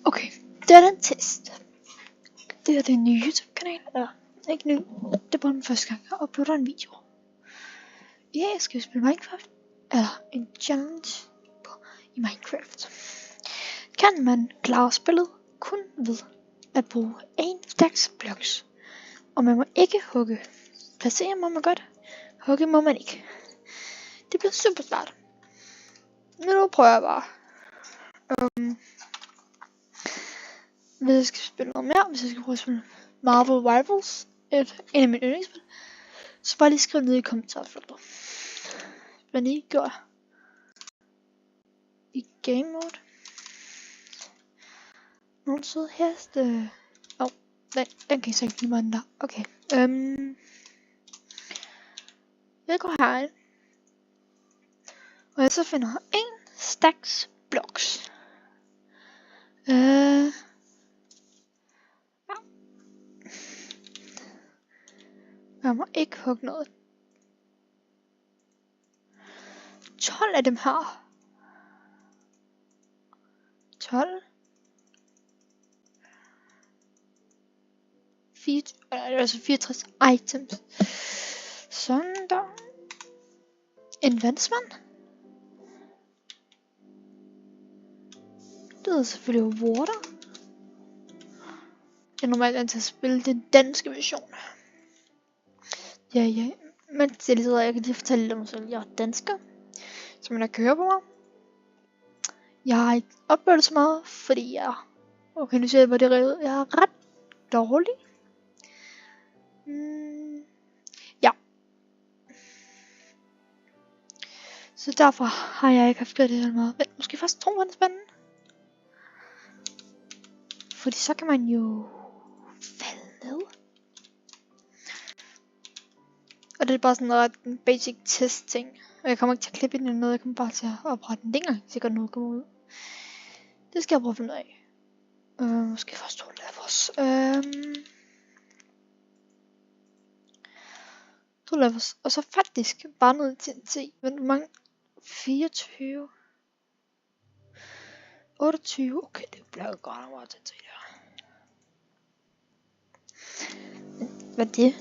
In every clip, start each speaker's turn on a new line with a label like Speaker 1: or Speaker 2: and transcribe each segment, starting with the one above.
Speaker 1: Okay, det er den test. Det er den nye YouTube-kanal, eller ikke ny. Det er bare den første gang, jeg uploader en video. Ja, jeg skal spille Minecraft, eller en challenge i Minecraft. Kan man klare spillet kun ved at bruge en stacks blocks. Og man må ikke hugge. Placere må man godt, hugge må man ikke. Det bliver super svært. Men nu prøver jeg bare. Hvis jeg skal spille noget mere, hvis jeg skal prøve at spille Marvel Rivals, en af mine yndlingsspil, så bare lige skriv ned i kommentarfeltet. Hvad I gør i game mode. Nogle søde heste. Den kan I så ikke lide mig den der. Okay. Jeg går herind. Og jeg så finder en stacks blocks. Ja. Jeg må ikke hugge noget. 12 af dem her. 12. 64 items. Sådan der. En vandsmand. Det er selvfølgelig water. Jeg er normalt vant til at spille den danske version. Ja. Men til det jeg kan lige fortælle lidt om mig selv. Jeg er dansker. Så man kan høre på mig. Jeg har ikke oplevet så meget, fordi jeg... Okay, nu ser jeg, hvor det er revet. Jeg er ret dårlig. Ja. Så derfor har jeg ikke haft det her meget. Men måske først 2 vandspanden. Fordi så kan man jo falde ned. Og det er bare sådan en basic test ting. Og jeg kommer ikke til at klippe ind i noget, jeg kommer bare til at oprette en dinger, så jeg gør noget kommer ud. Det skal jeg prøve at finde ud af. Måske først 2 levels. 2 levels. Og så faktisk bare noget TNT. Men hvor mange? 24. 28. Okay, det bliver godt nok meget TNT der. Hvad er det?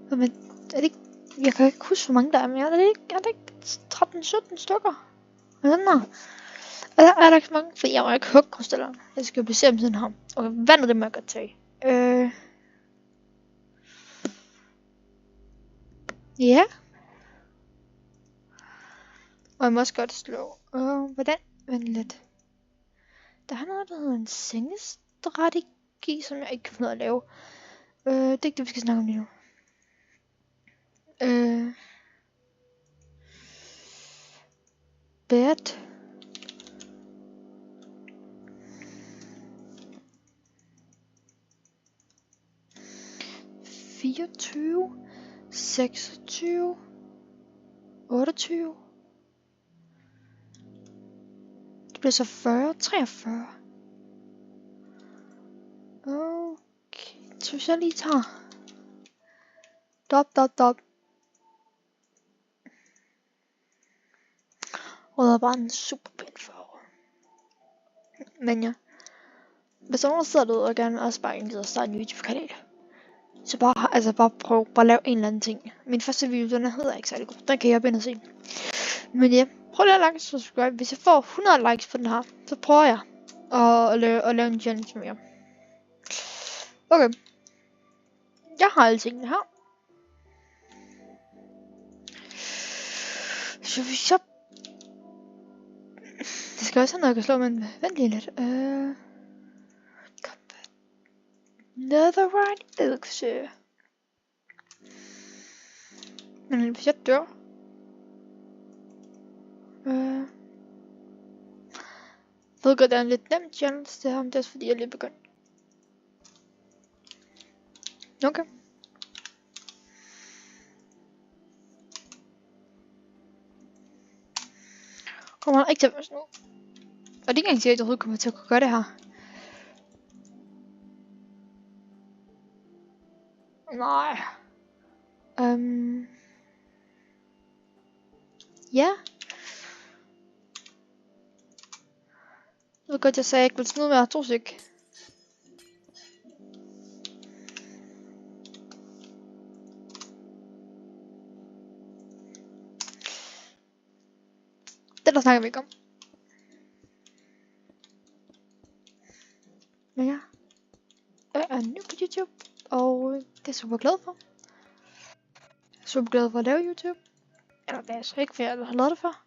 Speaker 1: Men er det ikke... Jeg kan ikke huske, hvor mange der er mere. Er det ikke 13-17 stykker? Hvad er den der? Er der ikke mange? For jeg må ikke hugge krystallerne. Jeg skal jo placere dem sådan her. Okay, vandet det må jeg godt tage. Ja. Og jeg må også godt slå. Hvordan? Vent lidt. Der er noget, der hedder en sengestrategi, som jeg ikke kan finde ud af at lave. Det er ikke det, vi skal snakke om lige nu. Bed. ...24... 26... 28... Det bliver så 40... 43... Okay... Så hvis jeg lige tager... Dop... Rød er bare en super pæn farve. Men ja... Hvis der er nogen, der sidder derude og gerne også bare gider at starte en YouTube-kanal... Så bare prøv at lave en eller anden ting. Min første video, den hedder ikke særlig god. Den kan jeg op ind og se. Men ja, prøv lige at like og subscribe. Hvis jeg får 100 likes på den her, så prøver jeg at lave en challenge mere. Okay. Jeg har alle tingene her. Så hvis jeg... Det skal også have noget, jeg kan slå, men vent lige lidt. Netherite økse. Men hvis jeg dør... Jeg ved godt, det er en lidt nem challenge det her, men det er også fordi, jeg lige begyndt. Okay. Kommer der ikke til at være sådan noget. Og det er ikke engang sikkert, at jeg overhovedet kommer til at kunne gøre det her. Nej. Ja. ved godt, jeg sagde, at jeg ikke ville snyde mere. 2 styk. Det der snakker vi ikke om. Men ja. Jeg er ny på YouTube. Og det er jeg super glad for. Jeg er super glad for at lave YouTube. Eller det er jeg så ikke, for jeg har lavet det før.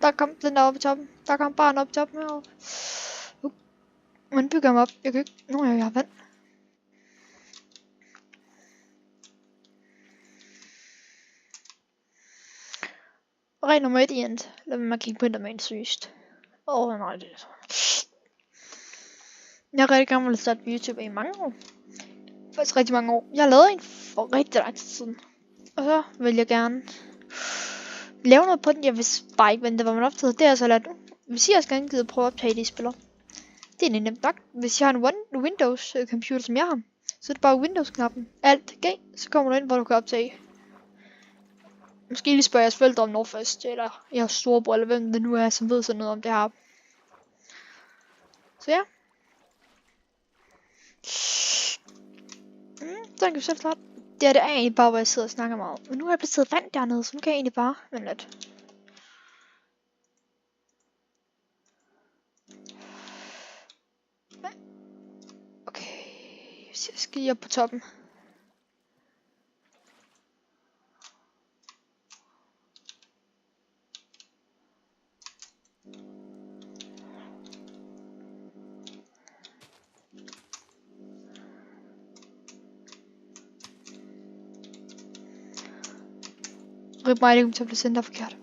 Speaker 1: Der kom den der oppe i toppen. Der kom barn op i toppen heroppe. Man bygger mig op. Jeg kan ikke... Nu jeg har vand. Regel nummer 1 i end. Lad mig kigge på Enderman seriøst. Nej, det er så. Jeg har rigtig gerne ville starte på YouTube i mange år. Faktisk rigtig mange år. Jeg har lavet en for rigtig lang tid siden. Og så vil jeg gerne lave noget på den. Jeg vidste bare ikke, det var man optaget. Det er så ladt nu. Hvis I også gerne gider prøve at optage de spiller. Det er nemt nok. Hvis jeg har en Windows computer, som jeg har, så er det bare Windows-knappen. Alt G, så kommer du ind, hvor du kan optage. Måske lige spørge jeres forældre om noget først, eller jeres storebror, eller hvem det nu er, som ved sådan noget om det her. Så ja. Så kan vi selv starte. Det er egentlig bare, hvor jeg sidder og snakker meget. Men nu har jeg placeret vand dernede, så nu kan jeg egentlig bare vente lidt. Okay, så jeg skal lige op på toppen. Rip mig, det kommer til at blive sendt der forkert.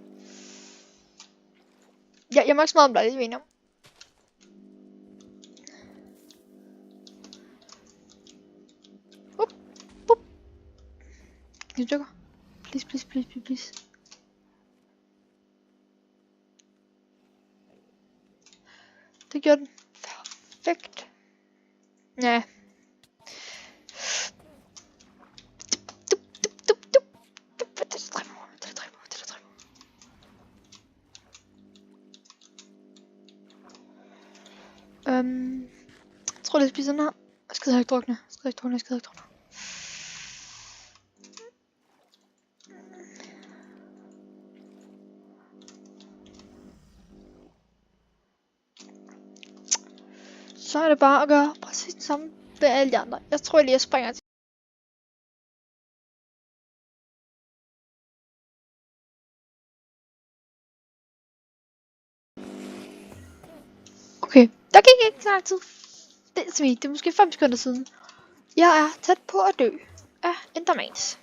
Speaker 1: Ja, jeg må ikke smadre om dig, det er vi enige om. Kan du dykker? Please, please, please, please, please. Det gjorde den. Perfekt. Ja. Jeg tror, det spiser den her. Jeg skal ikke drukne. Jeg skal ikke drukne. Så er det bare at gøre præcis det samme med alle de andre. Jeg tror lige, jeg springer til. Okay, der gik ikke så lang tid. Det er måske 5 sekunder siden. Jeg er tæt på at dø af Endermans.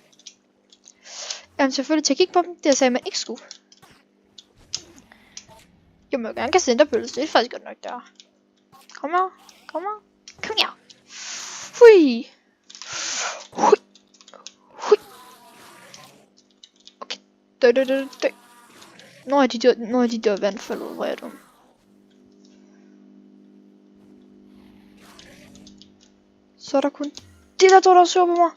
Speaker 1: Jeg er selvfølgelig til at kigge på dem. Det jeg sagde, man ikke skulle. Jeg må jo gerne kaste enderbølles. Det er faktisk godt nok der. Kom her. Kom her. Hui. Okay. Dø. Når er de dør vandfaldet, hvor er du? Så er der kun de der to, der er sur på mig.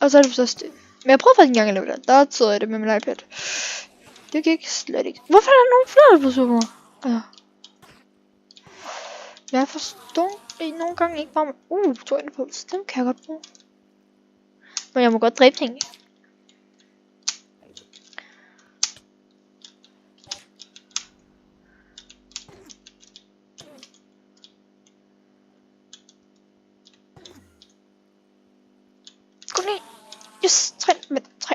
Speaker 1: Og så er det så det. Men jeg prøvede faktisk en gang at lave det. Der sidder jeg det med min iPad. Det gik slet ikke. Hvorfor er der nogen flere, der er sur på mig? Ja. Jeg forstår nogle gange ikke bare... 2 impuls. Dem kan jeg godt bruge. Men jeg må godt dræbe ting. Gå ned. Yes, 3 med 3.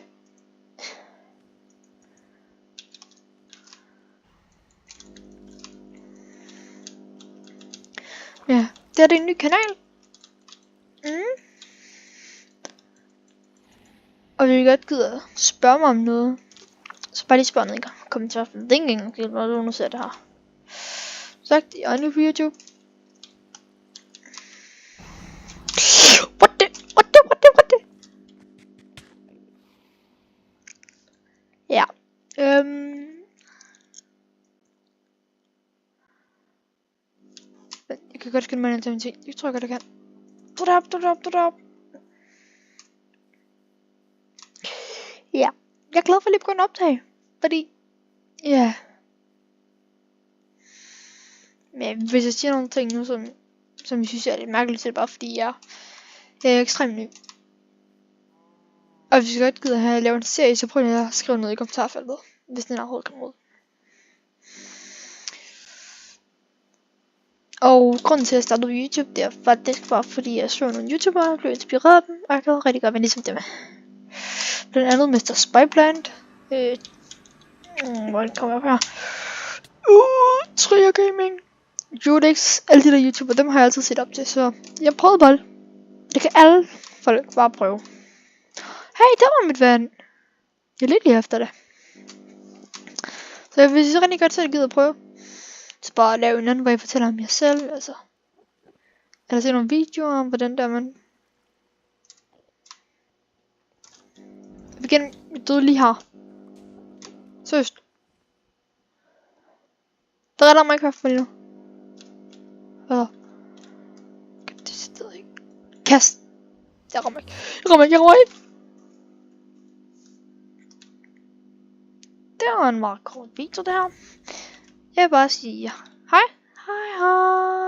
Speaker 1: Ja, det er en ny kanal. Og hvis I godt gider spørge mig om noget, så bare lige spørg ned i kommentarer. Det er ikke engang, når du nu ser det her. Sagt, jeg er nu på YouTube. What the? Ja. Jeg kan godt skynde mig ind til min ting. Jeg tror godt, jeg kan. Du derop. Ja, jeg er glad for at lige begynde at optage, fordi, ja. Men hvis jeg siger nogle ting nu, som jeg synes er lidt mærkeligt, så er det bare fordi, jeg er ekstremt ny. Og hvis jeg godt gider have at lave en serie, så prøv lige at skrive noget i kommentarfeltet, hvis den overhovedet kommer ud. Og grunden til at jeg startede YouTube, det er faktisk bare fordi jeg så nogle YouTubere, blev inspireret af dem, og jeg kan rigtig godt være ligesom dem. Blandt andet Mr. Spyplant. Hvor kommer jeg op her? Trier Gaming. Judex, alle de der YouTubere, dem har jeg altid set op til, så jeg prøvede bare. Det kan alle folk bare prøve. Hey, der var mit vand. Jeg er lidt lige efter det. Så hvis I så rigtig godt selv gider at prøve, så bare lave en anden, hvor jeg fortæller om jer selv, altså. Eller se nogle videoer om, hvordan der man. Jeg døde lige her. Seriøst. Der er der Minecraft for lige nu. Hvad? Det ved jeg ikke. Kast. Jeg rammer ikke. Jeg rammer ikke. Det var en meget kort video, det her. Jeg vil bare sige hej. Hej hej.